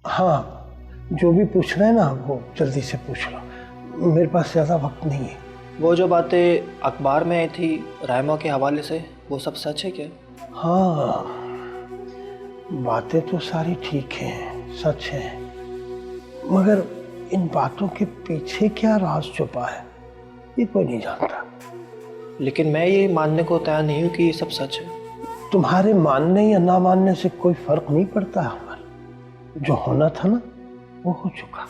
हाँ, जो भी पूछ रहे हैं ना वो जल्दी से पूछ लो, मेरे पास ज़्यादा वक्त नहीं है। वो जो बातें अखबार में आई थी रायमा के हवाले से, वो सब सच है क्या? हाँ, बातें तो सारी ठीक हैं, सच हैं, मगर इन बातों के पीछे क्या राज छुपा है ये कोई नहीं जानता। लेकिन मैं ये मानने को तैयार नहीं हूँ कि ये सब सच है। तुम्हारे मानने या ना मानने से कोई फर्क नहीं पड़ता हमारा। जो होना था ना वो हो चुका।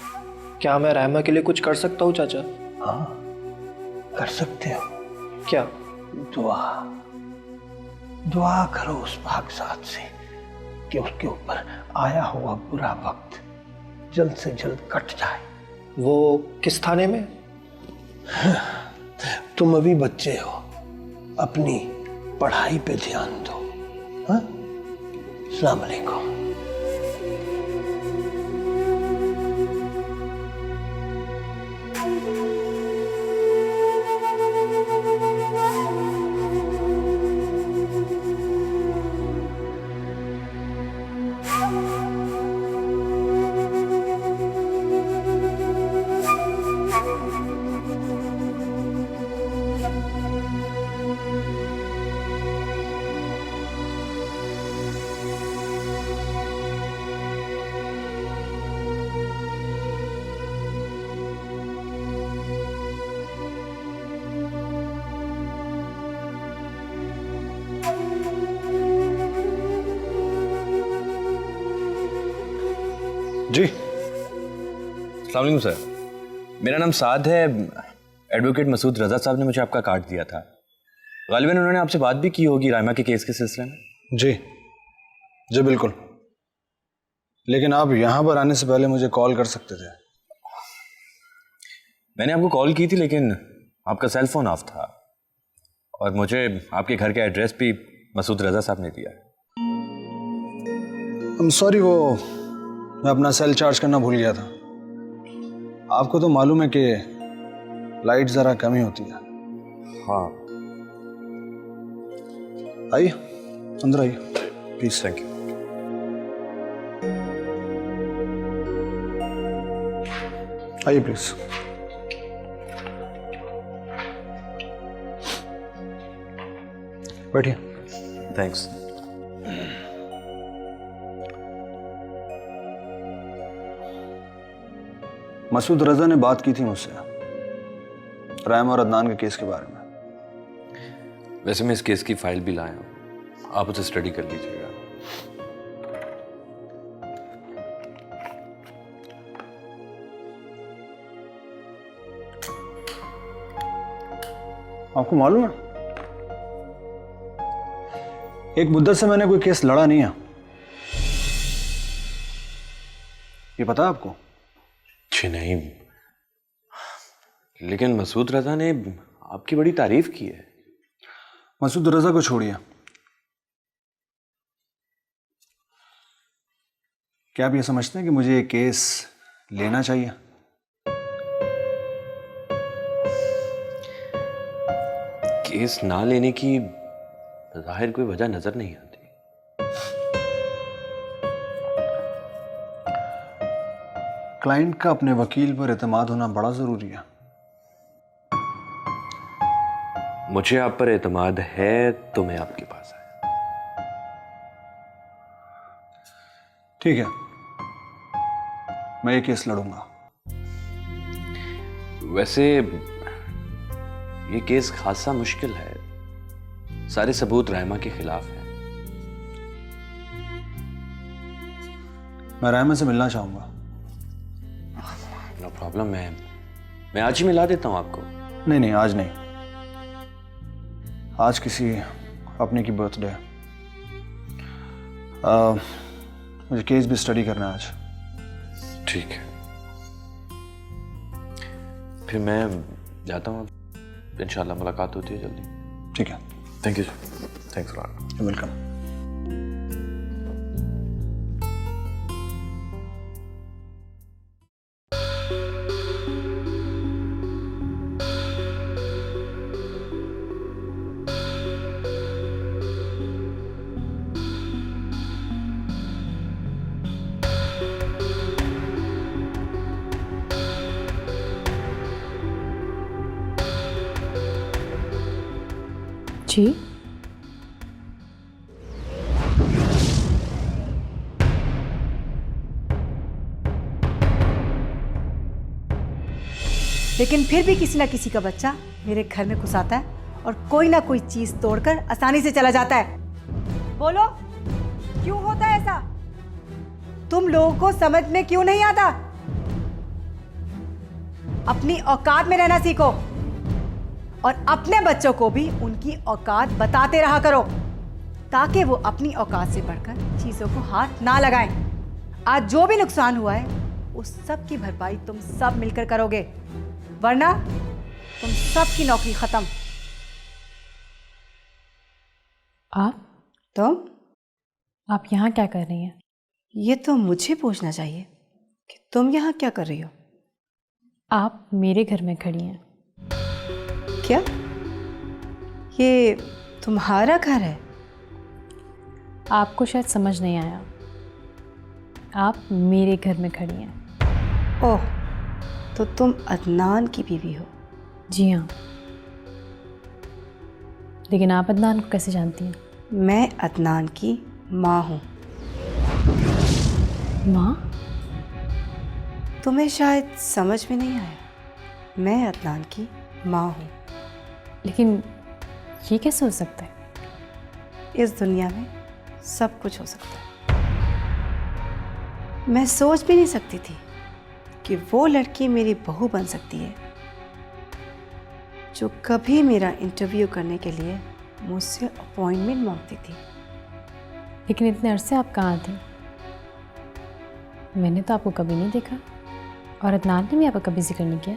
क्या मैं रायमा के लिए कुछ कर सकता हूँ चाचा? हाँ, कर सकते हो। क्या? दुआ दुआ करो उस पाकज़ात से कि उसके ऊपर आया हुआ बुरा वक्त जल्द से जल्द कट जाए। वो किस थाने में? तुम अभी बच्चे हो, अपनी पढ़ाई पे ध्यान दो। हाँ, अस्सलाम वालेकुम। जी, अस्सलाम वालेकुम सर। मेरा नाम साद है। एडवोकेट मसूद रजा साहब ने मुझे आपका कार्ड दिया था। गालिबन उन्होंने आपसे बात भी की होगी रायमा के केस के सिलसिले में। जी जी बिल्कुल, लेकिन आप यहाँ पर आने से पहले मुझे कॉल कर सकते थे। मैंने आपको कॉल की थी लेकिन आपका सेल फोन ऑफ था और मुझे आपके घर का एड्रेस भी मसूद रजा साहब ने दिया। I'm सॉरी, वो मैं अपना सेल चार्ज करना भूल गया था। आपको तो मालूम है कि लाइट ज़रा कम ही होती है। हाँ, आइए अंदर आइए प्लीज। Thank you. आइए प्लीज। बैठिए। थैंक्स। मसूद रजा ने बात की थी मुझसे रायमा और अदनान के केस के बारे में। वैसे मैं इस केस की फाइल भी लाया हूँ, आप उसे स्टडी कर लीजिएगा। आपको मालूम है एक मुद्दत से मैंने कोई केस लड़ा नहीं है, ये पता है आपको? जी नहीं, लेकिन मसूद रजा ने आपकी बड़ी तारीफ की है। मसूद रजा को छोड़िए, क्या आप ये समझते हैं कि मुझे ये केस लेना चाहिए? केस ना लेने की जाहिर कोई वजह नजर नहीं आती। क्लाइंट का अपने वकील पर एतमाद होना बड़ा जरूरी है। मुझे आप पर एतमाद है तो मैं आपके पास आया। ठीक है, मैं ये केस लड़ूंगा। वैसे ये केस खासा मुश्किल है, सारे सबूत रायमा के खिलाफ हैं। मैं रायमा से मिलना चाहूंगा। नो प्रॉब्लम, मैं आज ही मिला देता हूं आपको। नहीं नहीं, आज नहीं, आज किसी अपने की बर्थडे है। मुझे केस भी स्टडी करना है आज। ठीक है, फिर मैं जाता हूं। इंशाल्लाह मुलाकात होती है जल्दी। ठीक है, thank you sir. Thanks lot. Welcome. जी। लेकिन फिर भी किसी ना किसी का बच्चा मेरे घर में घुस आता है और कोई ना कोई चीज तोड़कर आसानी से चला जाता है। बोलो, क्यों होता है ऐसा? तुम लोगों को समझ में क्यों नहीं आता? अपनी औकात में रहना सीखो और अपने बच्चों को भी उनकी औकात बताते रहा करो, ताकि वो अपनी औकात से बढ़कर चीजों को हाथ ना लगाएं। आज जो भी नुकसान हुआ है उस सब की भरपाई तुम सब मिलकर करोगे, वरना तुम सब की नौकरी खत्म। आप यहाँ क्या कर रही हैं? ये तो मुझे पूछना चाहिए कि तुम यहाँ क्या कर रही हो। आप मेरे घर में खड़ी हैं। क्या ये तुम्हारा घर है? आपको शायद समझ नहीं आया। आप मेरे घर में खड़ी हैं। ओह, तो तुम अदनान की बीवी हो? जी हाँ। लेकिन आप अदनान को कैसे जानती हैं? मैं अदनान की माँ हूँ। माँ? तुम्हें शायद समझ में नहीं आया, मैं अदनान की माँ हूँ। लेकिन ये कैसे हो सकता है? इस दुनिया में सब कुछ हो सकता है। मैं सोच भी नहीं सकती थी कि वो लड़की मेरी बहू बन सकती है जो कभी मेरा इंटरव्यू करने के लिए मुझसे अपॉइंटमेंट मांगती थी। लेकिन इतने अरसे आप कहाँ थे? मैंने तो आपको कभी नहीं देखा और अदनान ने भी आपका कभी जिक्र नहीं किया।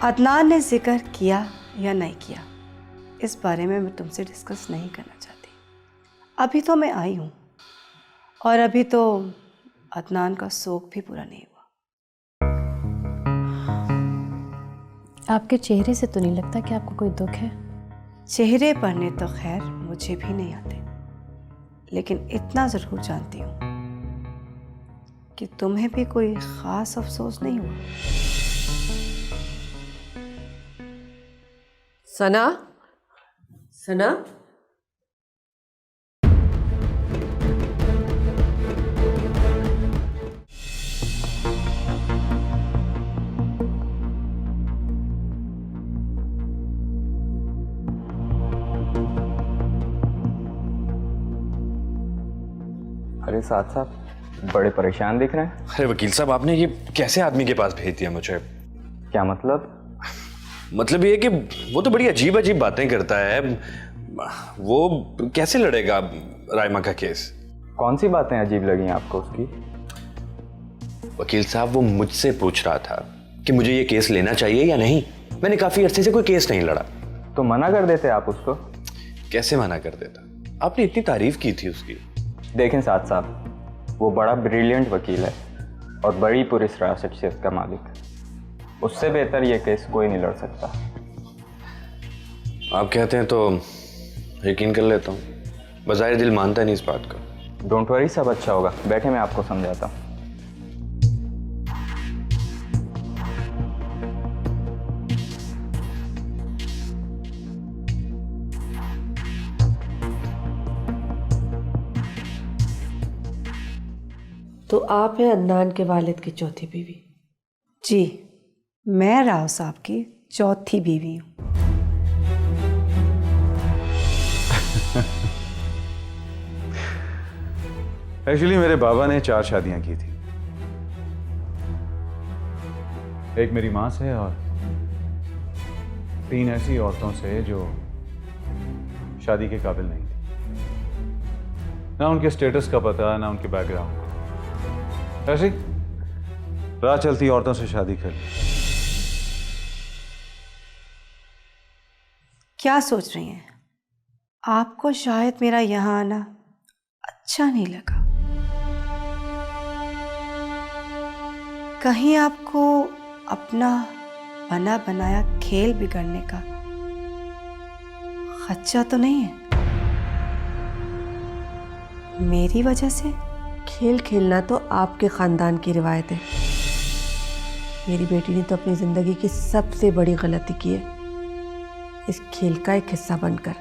अदनान ने जिक्र किया या नहीं किया, इस बारे में मैं तुमसे डिस्कस नहीं करना चाहती। अभी तो मैं आई हूँ और अभी तो अदनान का शौक भी पूरा नहीं हुआ। आपके चेहरे से तो नहीं लगता कि आपको कोई दुख है। चेहरे पढ़ने तो खैर मुझे भी नहीं आते, लेकिन इतना ज़रूर जानती हूँ कि तुम्हें भी कोई ख़ास अफसोस नहीं हुआ। सना, सना, अरे साथ साहब, बड़े परेशान दिख रहे हैं। अरे वकील साहब, आपने ये कैसे आदमी के पास भेज दिया मुझे? क्या मतलब? मतलब ये कि वो तो बड़ी अजीब अजीब बातें करता है। वो कैसे लड़ेगा राइमा का केस? कौन सी बातें अजीब लगी आपको उसकी? वकील साहब, वो मुझसे पूछ रहा था कि मुझे ये केस लेना चाहिए या नहीं। मैंने काफी अरसे से कोई केस नहीं लड़ा। तो मना कर देते आप उसको? कैसे मना कर देता? आपने इतनी तारीफ की थी उसकी। देखें साथ साहब, वो बड़ा ब्रिलियंट वकील है और बड़ी पुरस्कार शख्सियत का मालिक। उससे बेहतर ये केस कोई नहीं लड़ सकता। आप कहते हैं तो यकीन कर लेता हूँ। बज़ाहिर दिल मानता नहीं इस बात को। डोंट वरी, सब अच्छा होगा। बैठे, मैं आपको समझाता हूँ। तो आप हैं अदनान के वालिद की चौथी बीवी? जी, मैं राव साहब की चौथी बीवी हूँ। एक्चुअली मेरे बाबा ने 4 शादियां की थी। एक मेरी माँ से और 3 ऐसी औरतों से जो शादी के काबिल नहीं थी। ना उनके स्टेटस का पता, ना उनके बैकग्राउंड। ऐसे राह चलती औरतों से शादी कर ली। क्या सोच रही हैं? आपको शायद मेरा यहाँ आना अच्छा नहीं लगा। कहीं आपको अपना बना बनाया खेल बिगड़ने का खदशा तो नहीं है मेरी वजह से? खेल खेलना तो आपके खानदान की रिवायत है। मेरी बेटी ने तो अपनी जिंदगी की सबसे बड़ी गलती की है इस खेल का एक हिस्सा बनकर।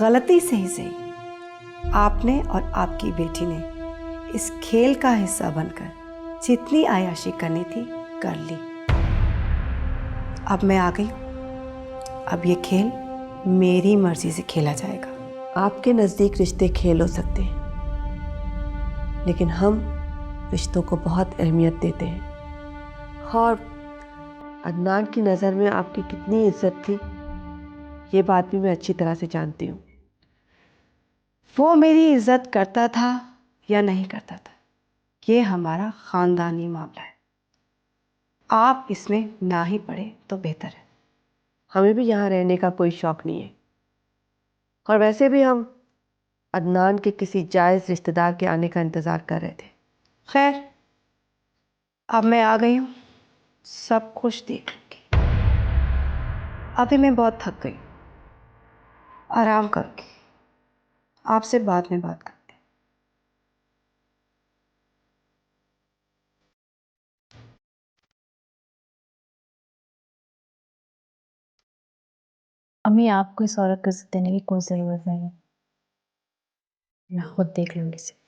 गलती से ही सही, आपने और आपकी बेटी ने इस खेल का हिस्सा बनकर जितनी आयाशी करनी थी कर ली। अब मैं आ गई, अब ये खेल मेरी मर्जी से खेला जाएगा। आपके नज़दीक रिश्ते खेल हो सकते हैं, लेकिन हम रिश्तों को बहुत अहमियत देते हैं। और अदनान की नज़र में आपकी कितनी इज्जत थी, ये बात भी मैं अच्छी तरह से जानती हूँ। वो मेरी इज्जत करता था या नहीं करता था, ये हमारा खानदानी मामला है। आप इसमें ना ही पड़े तो बेहतर है। हमें भी यहाँ रहने का कोई शौक़ नहीं है, और वैसे भी हम अदनान के किसी जायज़ रिश्तेदार के आने का इंतज़ार कर रहे थे। खैर, अब मैं आ गई हूँ, सब कुछ देख लूँगी। अभी मैं बहुत थक गई, आराम करूँगी। आपसे बाद में बात करते हैं। अम्मी, आपको इस औरत को इज्जत देने की कोई ज़रूरत नहीं है, मैं खुद देख लूँगी इसे।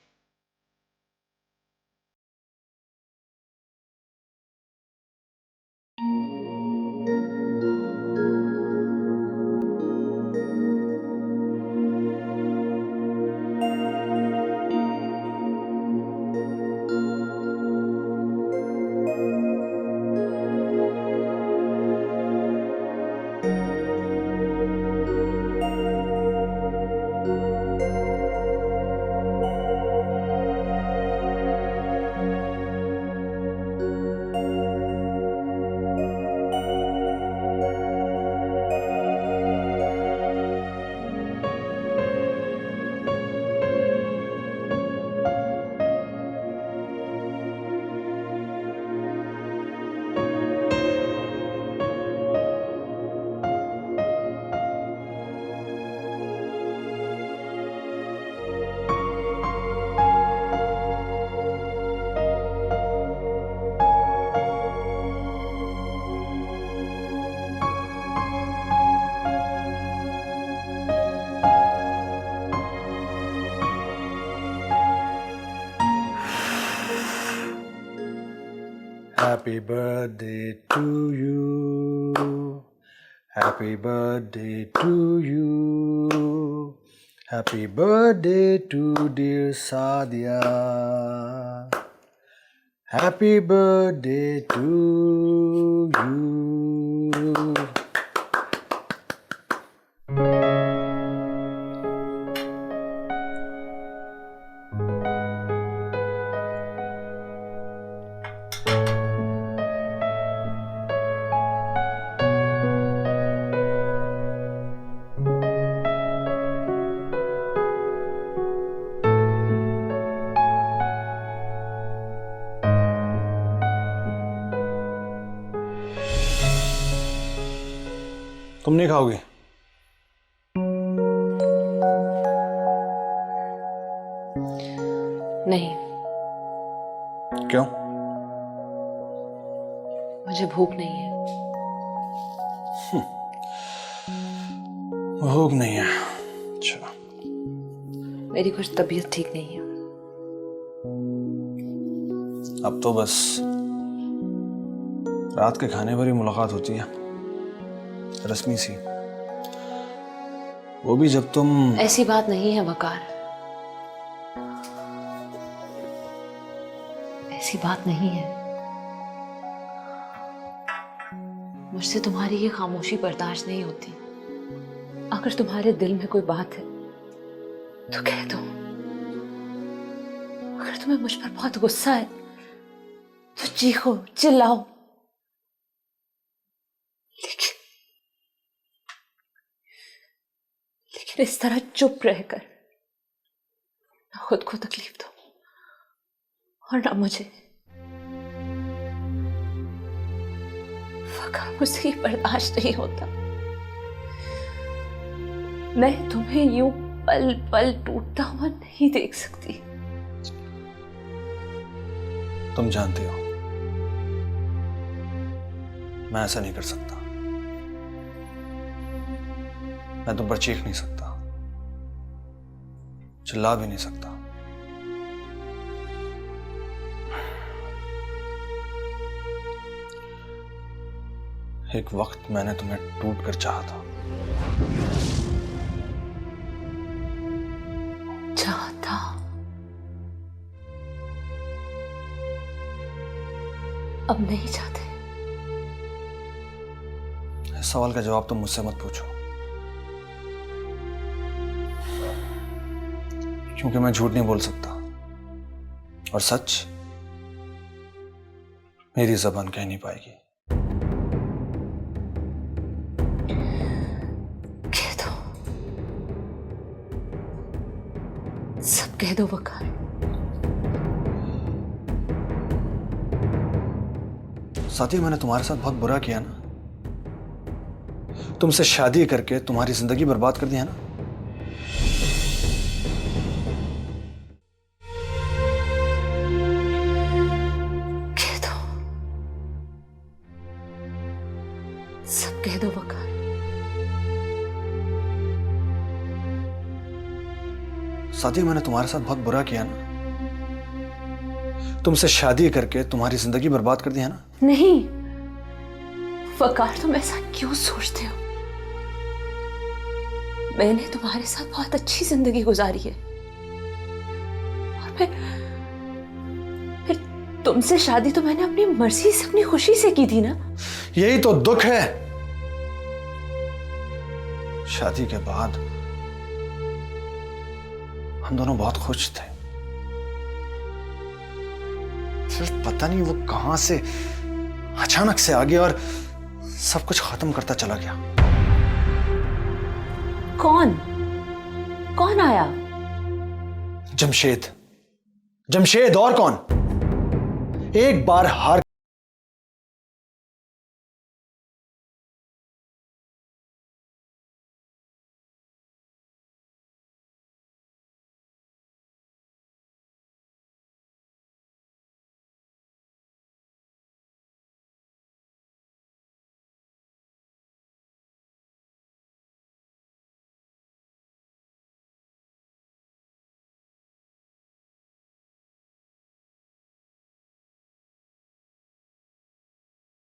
Happy birthday to you. Happy birthday to you. Happy birthday to dear Sadia. Happy birthday to you. तुम नहीं खाओगे? नहीं, क्यों? मुझे भूख नहीं है। भूख नहीं है? अच्छा। मेरी कुछ तबीयत ठीक नहीं है। अब तो बस रात के खाने पर ही मुलाकात होती है, रस्मी सी, वो भी जब तुम। ऐसी बात नहीं है वकार, ऐसी बात नहीं है। मुझसे तुम्हारी ये खामोशी बर्दाश्त नहीं होती। अगर तुम्हारे दिल में कोई बात है तो कह दो। अगर तुम्हें मुझ पर बहुत गुस्सा है तो चीखो, चिल्लाओ, लेकिन इस तरह चुप रहकर ना खुद को तकलीफ दो और ना मुझे। फकर मुझसे ये बर्दाश्त नहीं होता। मैं तुम्हें यूं पल पल टूटता हुआ नहीं देख सकती। तुम जानती हो मैं ऐसा नहीं कर सकता। मैं तुम पर चीख नहीं सकता, चिल्ला भी नहीं सकता। एक वक्त मैंने तुम्हें टूट कर चाहा था। चाहता? अब नहीं चाहते? इस सवाल का जवाब तुम मुझसे मत पूछो, क्योंकि मैं झूठ नहीं बोल सकता और सच मेरी जबान कह नहीं पाएगी। कह दो, सब कह दो वकार। साथी, मैंने तुम्हारे साथ बहुत बुरा किया ना, तुमसे शादी करके तुम्हारी जिंदगी बर्बाद कर दिया ना। कह दो, सब कह दो वकार। साथी, मैंने तुम्हारे साथ बहुत बुरा किया ना, तुमसे शादी करके तुम्हारी जिंदगी बर्बाद कर दिया ना। नहीं वकार, तुम ऐसा क्यों सोचते हो? मैंने तुम्हारे साथ बहुत अच्छी जिंदगी गुजारी है और फिर तुमसे शादी तो मैंने अपनी मर्जी से, अपनी खुशी से की थी ना। यही तो दुख है। शादी के बाद हम दोनों बहुत खुश थे, फिर पता नहीं वो कहां से अचानक से आ गया और सब कुछ खत्म करता चला गया। कौन आया? जमशेद। जमशेद और कौन? एक बार हार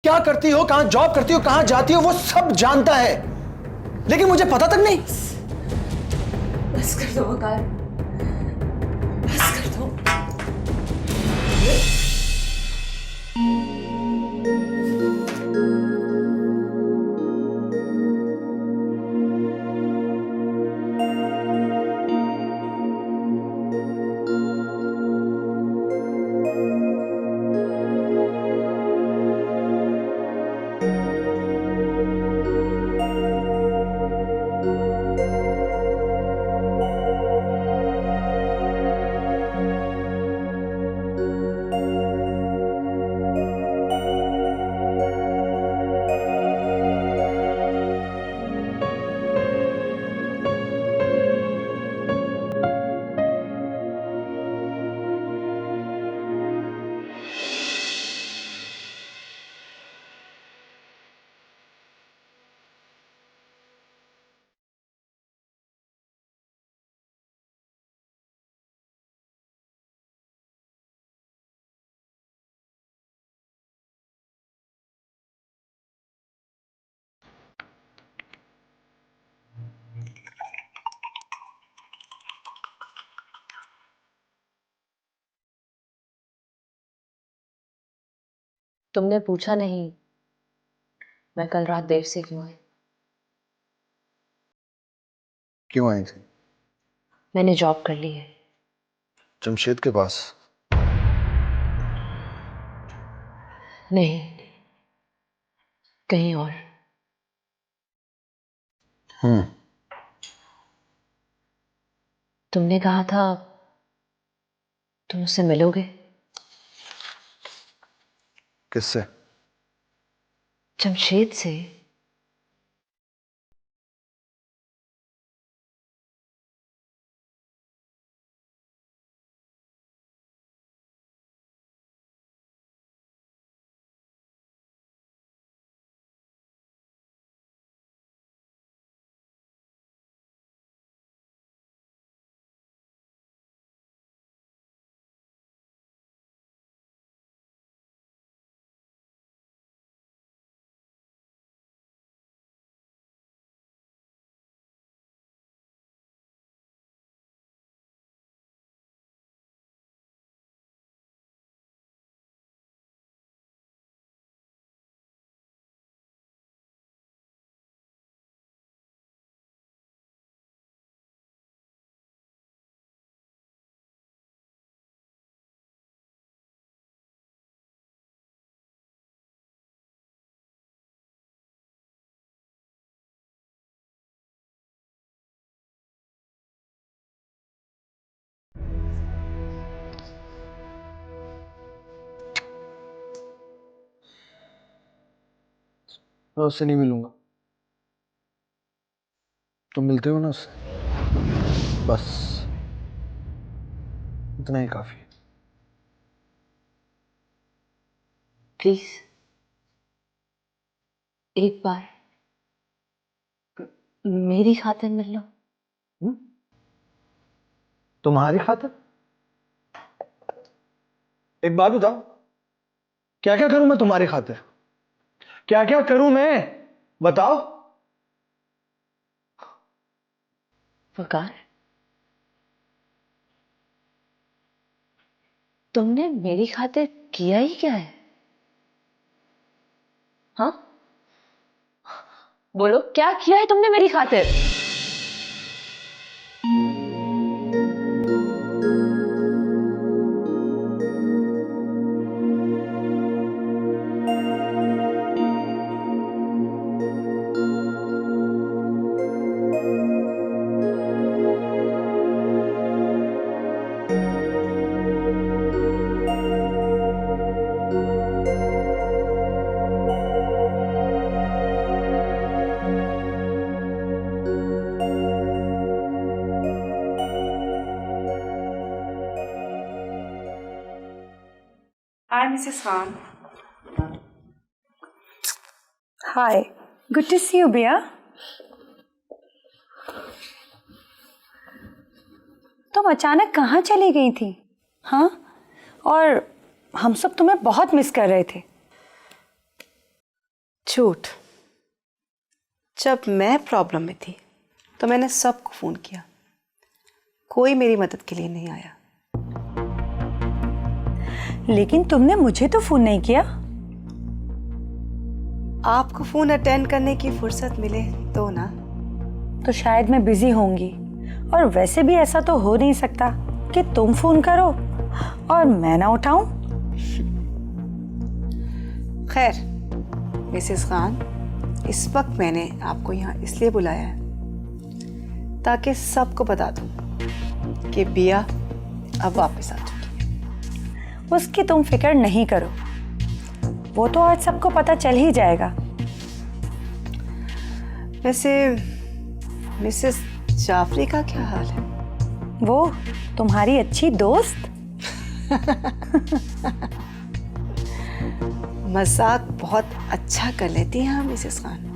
क्या करती हो, कहां जॉब करती हो, कहां जाती हो, वो सब जानता है, लेकिन मुझे पता तक नहीं। बस कर दो वकार, बस कर दो। तुमने पूछा नहीं मैं कल रात देर से क्यों आई? क्यों आई थी? मैंने जॉब कर ली है। जमशेद के पास? नहीं, कहीं और। तुमने कहा था तुम उससे मिलोगे। किससे? जमशेद से। मैं उससे नहीं मिलूंगा। तुम मिलते हो ना उससे, बस इतना ही काफी है। प्लीज एक बार मेरी खातिर मिल लो। तुम्हारी खातिर? एक बात बताओ, क्या क्या करूं मैं तुम्हारी खातिर? क्या क्या करूं मैं, बताओ। वकार, तुमने मेरी खातिर किया ही क्या है? हाँ, बोलो क्या किया है तुमने मेरी खातिर? Hi, Mrs. Khan. Hi. Good to see you, Bia. तुम अचानक कहाँ चली गई थी? हाँ? और हम सब तुम्हें बहुत मिस कर रहे थे। झूठ। जब मैं प्रॉब्लम में थी तो मैंने सबको फ़ोन किया, कोई मेरी मदद के लिए नहीं आया। लेकिन तुमने मुझे तो फोन नहीं किया। आपको फ़ोन अटेंड करने की फुर्सत मिले तो ना। तो शायद मैं बिजी होंगी, और वैसे भी ऐसा तो हो नहीं सकता कि तुम फोन करो और मैं ना उठाऊं। खैर मिसेस खान, इस वक्त मैंने आपको यहाँ इसलिए बुलाया है ताकि सबको बता दूं कि बिया अब वापस आ चुकी। उसकी तुम फिक्र नहीं करो, वो तो आज सबको पता चल ही जाएगा। वैसे मिसेस जाफरी का क्या हाल है? वो तुम्हारी अच्छी दोस्त। मजाक बहुत अच्छा कर लेती हैं हाँ मिसेस खान।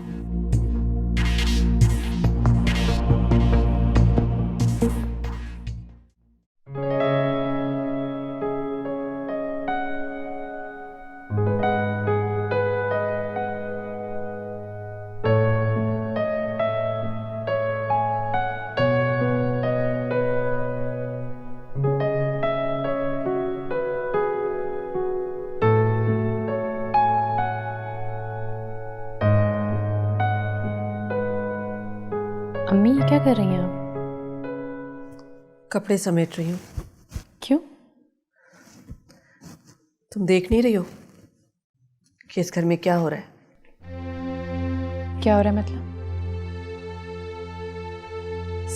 अम्मी ये क्या कर रही हैं आप? कपड़े समेट रही हूँ। क्यों? तुम देख नहीं रही हो कि इस घर में क्या हो रहा है? क्या हो रहा है मतलब?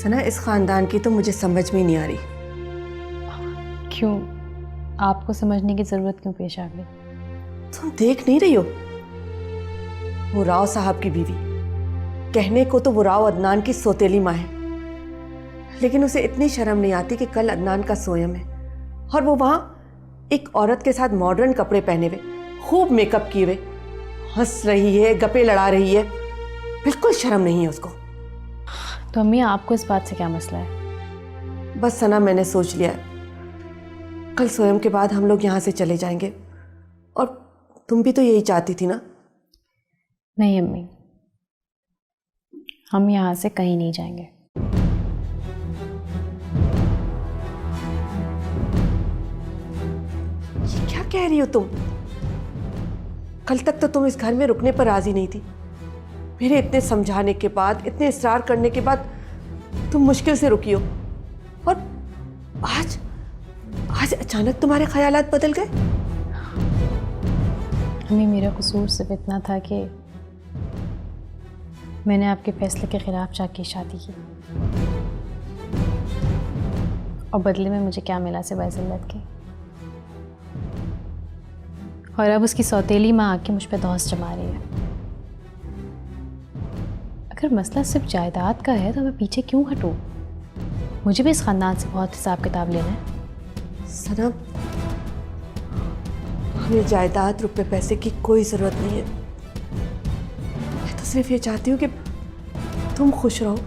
सना, इस खानदान की तो मुझे समझ में नहीं आ रही। क्यों? आपको समझने की जरूरत क्यों पेश आ गई? तुम देख नहीं रही हो? वो राव साहब की बीवी, कहने को तो वो राव अदनान की सौतेली माँ है, लेकिन उसे इतनी शर्म नहीं आती कि कल अदनान का सोयम है और वो वहां एक औरत के साथ मॉडर्न कपड़े पहने हुए, खूब मेकअप किए हुए हंस रही है, गप्पे लड़ा रही है। बिल्कुल शर्म नहीं है उसको। तो अम्मी आपको इस बात से क्या मसला है? बस सना, मैंने सोच लिया है कल सोयम के बाद हम लोग यहाँ से चले जाएंगे, और तुम भी तो यही चाहती थी ना? नहीं अम्मी, हम यहाँ से कहीं नहीं जाएंगे। ये क्या कह रही हो तुम? कल तक तो तुम इस घर में रुकने पर राजी नहीं थी। मेरे इतने समझाने के बाद, इतने इसरार करने के बाद तुम मुश्किल से रुकी हो, और आज अचानक तुम्हारे ख्यालात बदल गए। अम्मी, मेरा कसूर सिर्फ इतना था कि मैंने आपके फैसले के खिलाफ जाके शादी की, और बदले में मुझे क्या मिला सिवाय जिल्लत के। और अब उसकी सौतेली माँ आके मुझ पर धौंस जमा रही है। अगर मसला सिर्फ जायदाद का है तो मैं पीछे क्यों हटूं? मुझे भी इस ख़ानदान से बहुत हिसाब किताब लेना है। सनम, हमें जायदाद, रुपए, पैसे की कोई ज़रूरत नहीं है। मैं तो सिर्फ ये चाहती हूँ कि तुम खुश रहो।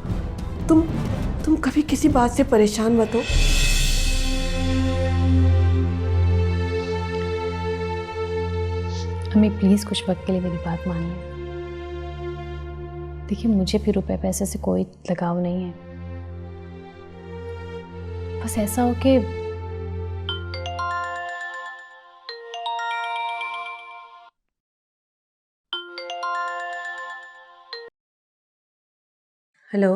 तुम कभी किसी बात से परेशान मत हो। अम्मी प्लीज़ कुछ वक्त के लिए मेरी बात मानिए। देखिए, मुझे भी रुपए पैसे से कोई लगाव नहीं है। बस ऐसा हो कि हेलो,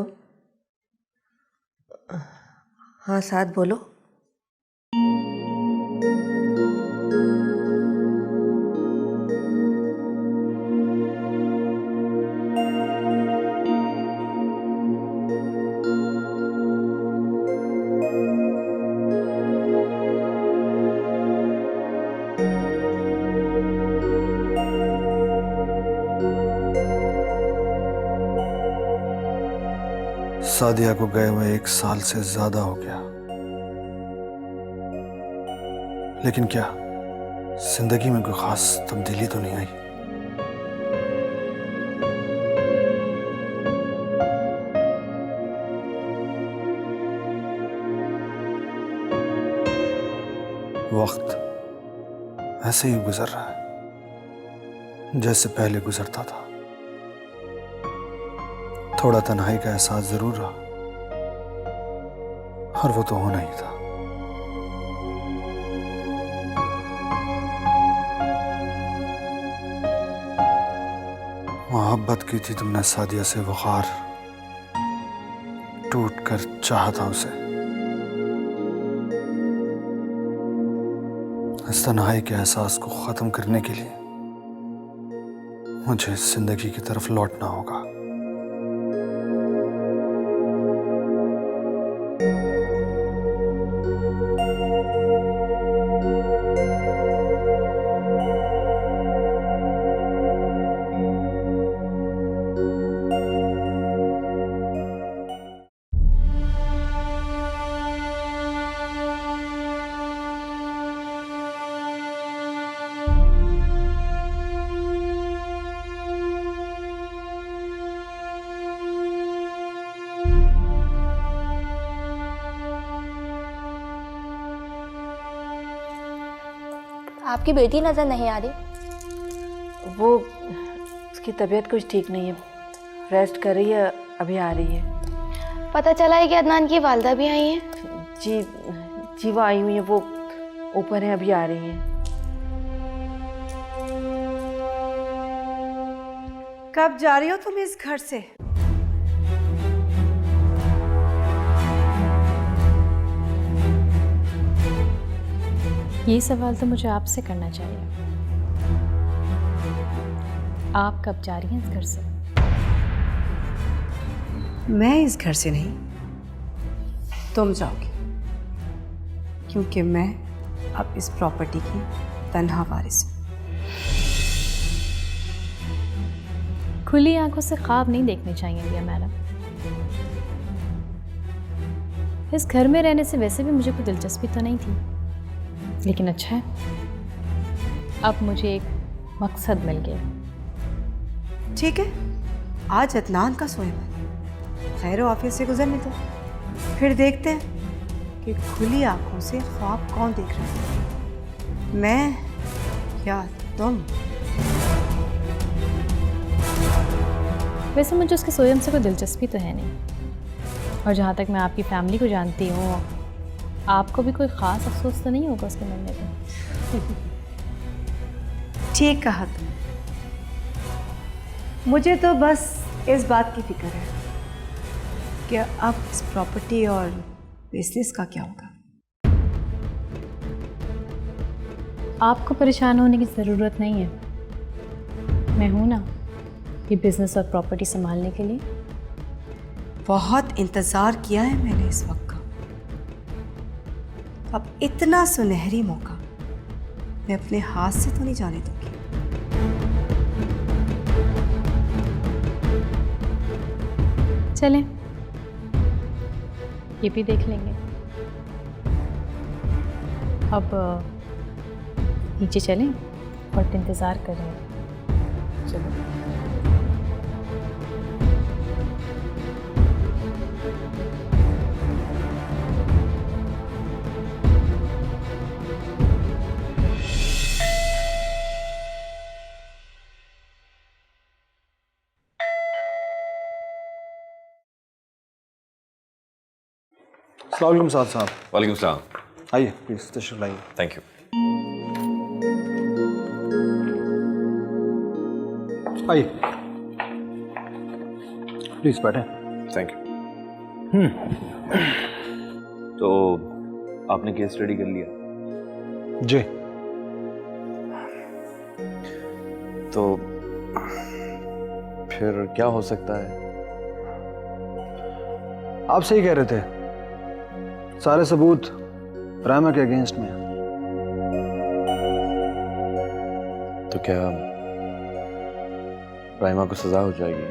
हाँ साथ बोलो। सादिया को गए हुए 1 साल से ज्यादा हो गया, लेकिन क्या जिंदगी में कोई खास तब्दीली तो नहीं आई? वक्त ऐसे ही गुजर रहा है जैसे पहले गुजरता था। थोड़ा तन्हाई का एहसास जरूर रहा, और वो तो होना ही था। मोहब्बत की थी तुमने सादिया से, वक़ार टूट कर चाहा था उसे। इस तन्हाई के एहसास को ख़त्म करने के लिए मुझे जिंदगी की तरफ लौटना होगा। आपकी बेटी नजर नहीं आ रही। वो उसकी तबीयत कुछ ठीक नहीं है, रेस्ट कर रही है, अभी आ रही है। पता चला है कि अदनान की वालदा भी आई हैं? जी वो आई हुई है, वो ऊपर है, अभी आ रही हैं। कब जा रही हो तुम इस घर से? ये सवाल तो मुझे आपसे करना चाहिए। आप कब जा रही हैं इस घर से? मैं इस घर से नहीं, तुम जाओगी, क्योंकि मैं अब इस प्रॉपर्टी की तन्हा वारिस हूँ। खुली आंखों से ख्वाब नहीं देखने चाहिए भैया मैडम। इस घर में रहने से वैसे भी मुझे कोई दिलचस्पी तो नहीं थी, लेकिन अच्छा है, अब मुझे एक मकसद मिल गया। ठीक है, आज अदनान का सोएब खैर ऑफिस से गुजरने दो, फिर देखते हैं कि खुली आंखों से ख्वाब कौन देख रहा है, मैं या तुम। वैसे मुझे उसके सोयम से कोई दिलचस्पी तो है नहीं, और जहाँ तक मैं आपकी फैमिली को जानती हूँ, आपको भी कोई ख़ास अफसोस तो नहीं होगा उसके मिलने पर। ठीक कहा तुम। मुझे तो बस इस बात की फिक्र है कि अब इस प्रॉपर्टी और बिजनेस का क्या होगा। आपको परेशान होने की ज़रूरत नहीं है, मैं हूँ ना ये बिज़नेस और प्रॉपर्टी संभालने के लिए। बहुत इंतज़ार किया है मैंने इस वक्त का, अब इतना सुनहरी मौका मैं अपने हाथ से तो नहीं जाने दूंगी। चलें, ये भी देख लेंगे। अब नीचे चलें और इंतज़ार कर रहे हैं। चलो। अस्सलाम वालेकुम साद साहब। वालेकुम सलाम। आइए प्लीज़ तशरीफ लाइए। Thank you. आइए प्लीज़ बैठे। Thank you. तो आपने केस स्टडी कर लिया? जी। तो फिर क्या हो सकता है? आप सही कह रहे थे, सारे सबूत रायमा के अगेंस्ट में हैं। तो क्या रायमा को सजा हो जाएगी?